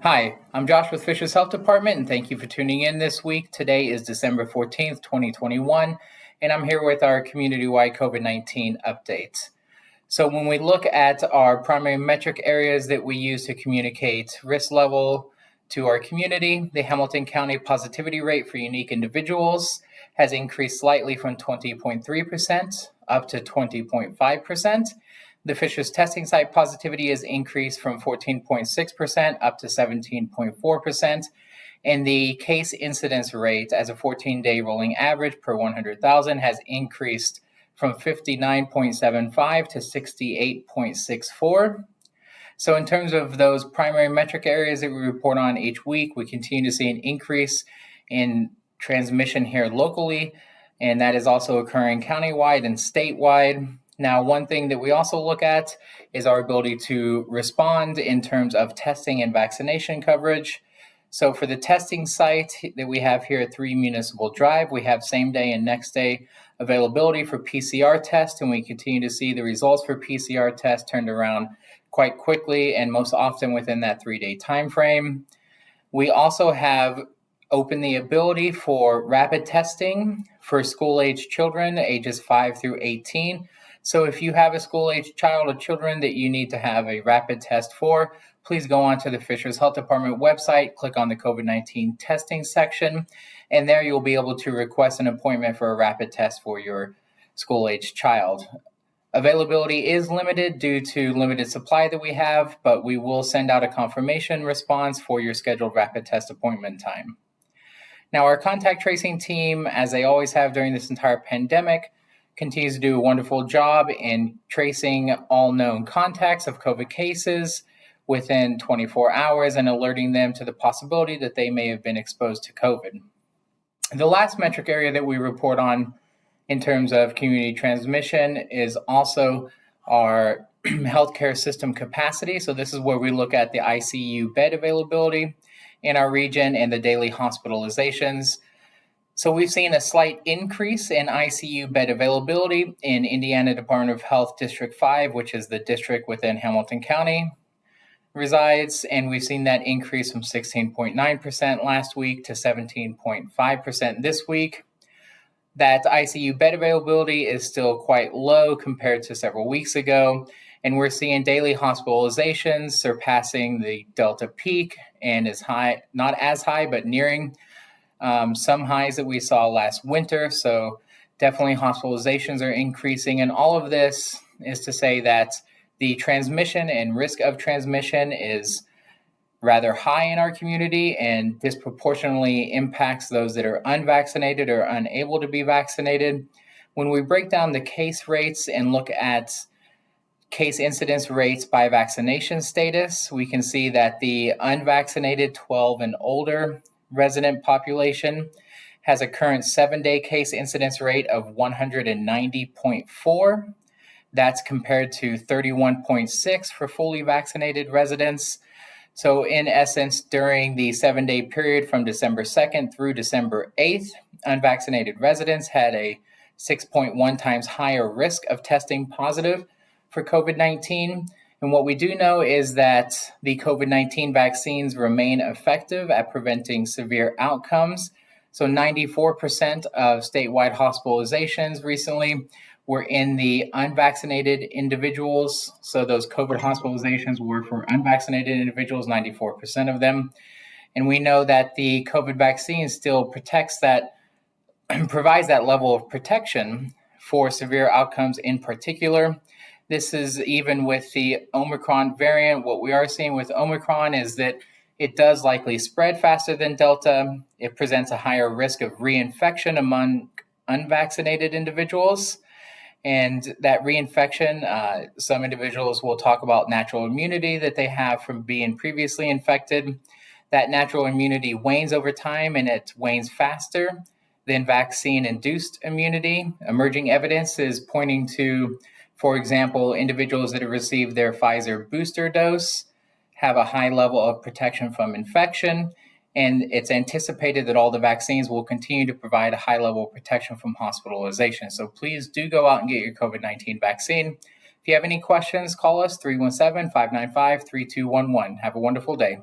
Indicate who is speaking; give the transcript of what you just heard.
Speaker 1: Hi, I'm Josh with Fishers Health Department, and thank you for tuning in this week. Today is December 14th, 2021, and I'm here with our community-wide COVID-19 update. So when we look at our primary metric areas that we use to communicate risk level to our community, the Hamilton County positivity rate for unique individuals has increased slightly from 20.3% up to 20.5%. The Fishers testing site positivity has increased from 14.6% up to 17.4%. And the case incidence rate as a 14-day rolling average per 100,000 has increased from 59.75 to 68.64. So in terms of those primary metric areas that we report on each week, we continue to see an increase in transmission here locally, and that is also occurring countywide and statewide. Now, one thing that we also look at is our ability to respond in terms of testing and vaccination coverage. So for the testing site that we have here at 3 Municipal Drive, we have same day and next day availability for PCR tests, and we continue to see the results for PCR tests turned around quite quickly and most often within that 3-day time frame. We also have opened the ability for rapid testing for school-age children ages 5 through 18. So if you have a school-age child or children that you need to have a rapid test for, please go onto the Fishers Health Department website, click on the COVID-19 testing section, and there you'll be able to request an appointment for a rapid test for your school-age child. Availability is limited due to limited supply that we have, but we will send out a confirmation response for your scheduled rapid test appointment time. Now, our contact tracing team, as they always have during this entire pandemic, continues to do a wonderful job in tracing all known contacts of COVID cases within 24 hours and alerting them to the possibility that they may have been exposed to COVID. The last metric area that we report on in terms of community transmission is also our healthcare system capacity. So this is where we look at the ICU bed availability in our region and the daily hospitalizations. So we've seen a slight increase in ICU bed availability in Indiana Department of Health District 5, which is the district within Hamilton County resides, and we've seen that increase from 16.9% last week to 17.5% this week. That ICU bed availability is still quite low compared to several weeks ago, and we're seeing daily hospitalizations surpassing the Delta peak and is high, not as high, but nearing some highs that we saw last winter. So definitely hospitalizations are increasing, and all of this is to say that the transmission and risk of transmission is rather high in our community and disproportionately impacts those that are unvaccinated or unable to be vaccinated. When we break down the case rates and look at case incidence rates by vaccination status, we can see that the unvaccinated 12 and older resident population has a current 7-day case incidence rate of 190.4. That's compared to 31.6 for fully vaccinated residents. So in essence, during the 7-day period from December 2nd through December 8th, unvaccinated residents had a 6.1 times higher risk of testing positive for COVID-19. And what we do know is that the COVID-19 vaccines remain effective at preventing severe outcomes. So 94% of statewide hospitalizations recently were in the unvaccinated individuals. So those COVID hospitalizations were for unvaccinated individuals, 94% of them. And we know that the COVID vaccine still protects that, provides that level of protection for severe outcomes in particular. This is even with the Omicron variant. What we are seeing with Omicron is that it does likely spread faster than Delta. It presents a higher risk of reinfection among unvaccinated individuals. And that reinfection, some individuals will talk about natural immunity that they have from being previously infected. That natural immunity wanes over time, and it wanes faster than vaccine-induced immunity. Emerging evidence is pointing to, for example, individuals that have received their Pfizer booster dose have a high level of protection from infection, and it's anticipated that all the vaccines will continue to provide a high level of protection from hospitalization. So please do go out and get your COVID-19 vaccine. If you have any questions, call us 317-595-3211. Have a wonderful day.